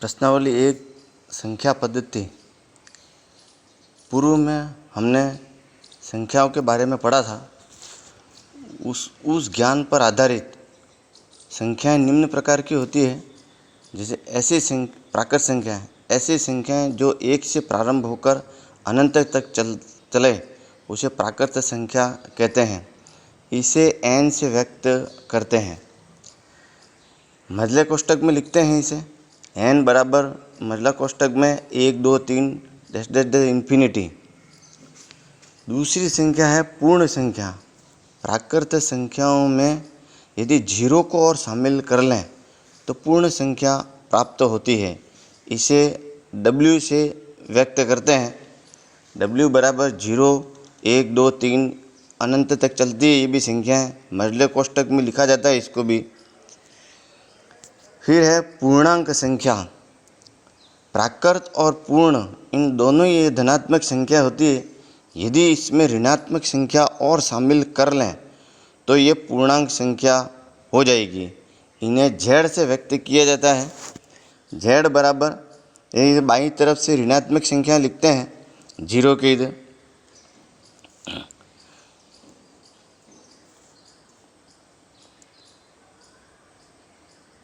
प्रश्नावली एक संख्या पद्धति। पूर्व में हमने संख्याओं के बारे में पढ़ा था। उस ज्ञान पर आधारित संख्याएं निम्न प्रकार की होती है। जैसे ऐसी प्राकृत संख्याएं, ऐसी संख्याएं जो एक से प्रारंभ होकर अनंत तक चले उसे प्राकृत संख्या कहते हैं। इसे n से व्यक्त करते हैं। मझले कोष्ठक में लिखते हैं इसे n बराबर मझला कोष्ठक में 1 2 3 डैश डैश डैश इन्फिनिटी। दूसरी संख्या है पूर्ण संख्या। प्राकृत संख्याओं में यदि 0 को और शामिल कर लें तो पूर्ण संख्या प्राप्त होती है। इसे w से व्यक्त करते हैं। w बराबर 0 1 2 3 अनंत तक चलती है। ये भी संख्या है, मझले कोष्ठक में लिखा जाता है इसको भी। फिर है पूर्णांक संख्या। प्राकृत और पूर्ण इन दोनों ये धनात्मक संख्या होती है। यदि इसमें ऋणात्मक संख्या और शामिल कर लें तो ये पूर्णांक संख्या हो जाएगी। इन्हें z से व्यक्त किया जाता है। z बराबर ये बाईं तरफ से ऋणात्मक संख्या लिखते हैं 0 के इधर।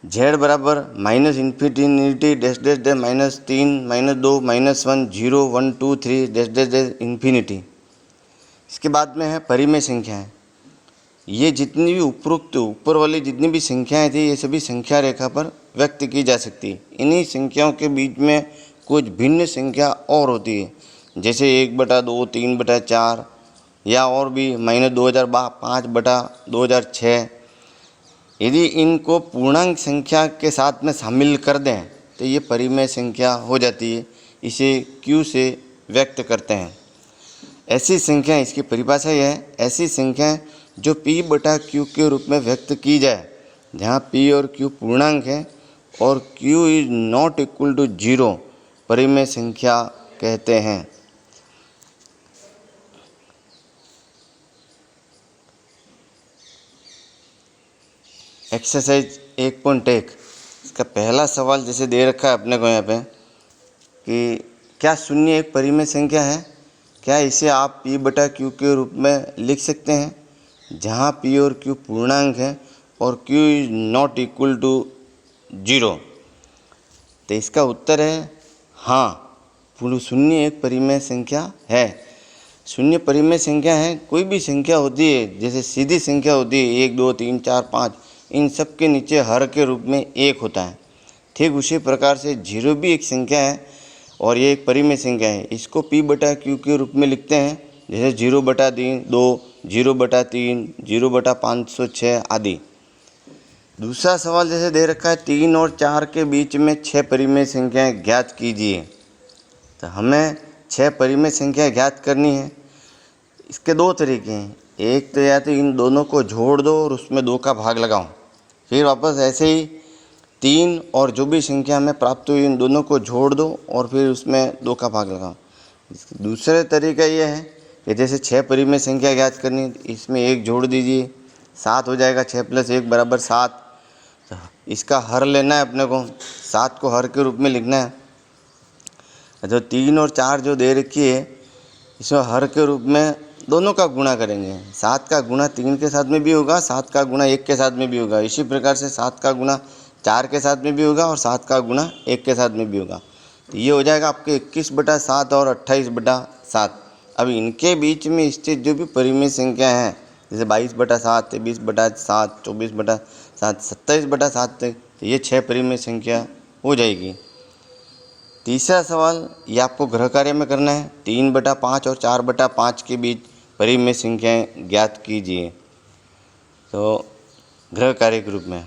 z बराबर minus infinity dash dash dash -3 -2 -1 0 1 2 3 dash dash dash infinity. इसके बाद में है परिमेय संख्याएं। ये जितनी भी उपरोक्त ऊपर वाली जितनी भी संख्याएं थी ये सभी संख्या रेखा पर व्यक्त की जा सकती है। इन्हीं संख्याओं के बीच में कुछ भिन्न संख्या और होती है, जैसे 1/2 3/4 या और भी -2005/2006। यदि इनको पूर्णांक संख्या के साथ में शामिल कर दें तो ये परिमेय संख्या हो जाती है। इसे q से व्यक्त करते हैं। ऐसी संख्याएं, इसकी परिभाषा यह है, ऐसी संख्याएं जो p/q के रूप में व्यक्त की जाए, जहां p और q पूर्णांक है और q is not equal to 0, परिमेय संख्या कहते हैं। एक्सरसाइज 1.1 इसका पहला सवाल जैसे दे रखा है अपने को यहाँ पे कि क्या शून्य एक परिमेय संख्या है? क्या इसे आप p/q के रूप में लिख सकते हैं, जहाँ p और q पूर्णांक है और q is not equal to 0? तो इसका उत्तर है हाँ, शून्य एक परिमेय संख्या है। शून्य परिमेय संख्या है। कोई भी संख्या होती है, जैसे सीधी संख्या होती है 1 2 3 4 5, इन सब के नीचे हर के रूप में 1 होता है। ठीक उसी प्रकार से 0 भी एक संख्या है और ये एक परिमेय संख्या है। इसको p/q के रूप में लिखते हैं, जैसे 0/2 0/3 0/506 आदि। दूसरा सवाल जैसे दे रखा है 3 और 4 के बीच में 6 परिमेय संख्याएं ज्ञात कीजिए। तो हमें 6 परिमेय संख्या ज्ञात करनी है। इसके दो तरीके हैं। एक तो या तो इन दोनों को जोड़ दो और उसमें 2 का भाग लगाओ, फिर वापस ऐसे ही 3 और जो भी संख्या हमें प्राप्त हुई इन दोनों को जोड़ दो और फिर उसमें 2 का भाग लगाओ। दूसरा तरीका यह है कि जैसे 6 परिमेय संख्या ज्ञात करनी, इसमें 1 जोड़ दीजिए, 7 हो जाएगा। 6 + 1 = 7। इसका हर लेना है अपने को, 7 को हर के रूप में लिखना है। जो 3 और 4 जो दे रखी है इसमें हर के रूप में दोनों का गुणा करेंगे। 7 का गुणा 3 के साथ में भी होगा, 7 का गुणा 1 के साथ में भी होगा। इसी प्रकार से 7 का गुणा 4 के साथ में भी होगा और 7 का गुणा 1 के साथ में भी होगा। तो ये हो जाएगा आपके 21/7 और 28/7। अब इनके बीच में स्थित जो भी परिमेय संख्या हैं, जैसे 22/7 23/7 24/7 27/7, तो ये 6 परिमेय संख्या हो जाएगी। तीसरा सवाल ये आपको गृह कार्य में करना है। 3/5 और 4/5 के बीच परिमेय संख्याएं ज्ञात कीजिए। तो गृह कार्य के रूप में